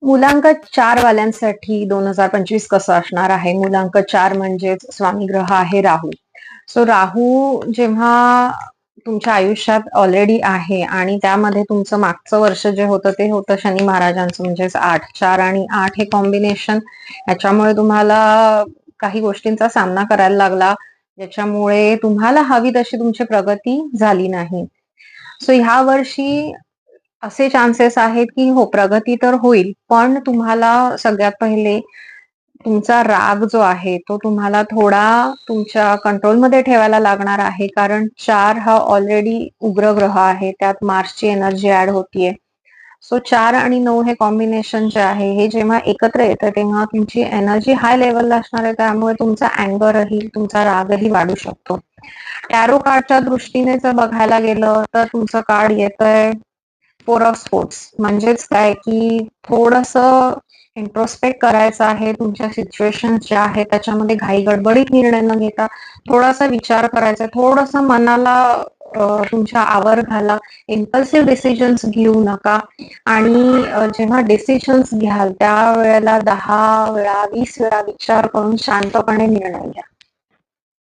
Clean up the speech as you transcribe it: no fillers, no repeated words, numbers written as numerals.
मुलांक 4 वाल्यांसाठी 2025 कसं असणार आहे? मुलांक 4 म्हणजेच स्वामी ग्रह आहे राहू. सो राहू जेव्हा तुमच्या आयुष्यात ऑलरेडी आहे आणि त्यामध्ये तुमचं मागचं वर्ष जे होतं ते होतं शनी महाराजांचं म्हणजेच 8. 4 आणि 8 हे कॉम्बिनेशन याच्यामुळे तुम्हाला काही गोष्टींचा सामना करायला लागला, ज्याच्यामुळे तुम्हाला हवी तशी तुमची प्रगती झाली नाही. सो ह्या वर्षी असे चान्सेस आहेत की हो, प्रगती तर होईल, पण तुम्हाला सगळ्यात पहिले तुमचा राग जो आहे तो तुम्हाला थोडा तुमच्या कंट्रोलमध्ये ठेवायला लागणार आहे. कारण 4 हा ऑलरेडी उग्र ग्रह आहे. त्यात मार्सची एनर्जी ऍड होतीये. सो 4 आणि 9 हे कॉम्बिनेशन जे आहे हे जेव्हा एकत्र येतं तेव्हा तुमची एनर्जी हाय लेवलला असणार आहे. त्यामुळे तुमचा अँगरही, तुमचा रागही वाढू शकतो. टॅरो कार्डच्या दृष्टीने जर बघायला गेलं तर तुमचं कार्ड येतंय 4 ऑफ स्पोर्ट्स. म्हणजेच काय की थोडंसं इंट्रोस्पेक्ट करायचं आहे. तुमच्या सिच्युएशन्स ज्या आहेत त्याच्यामध्ये घाई गडबडीत निर्णय न घेता थोडासा विचार करायचा, थोडंसं मनाला तुमच्या आवर घाला. इम्पल्सिव्ह डिसिजन्स घेऊ नका आणि जेव्हा डिसिजन्स घ्याल त्यावेळेला 10 वेळा 20 वेळा विचार करून शांतपणे निर्णय घ्या.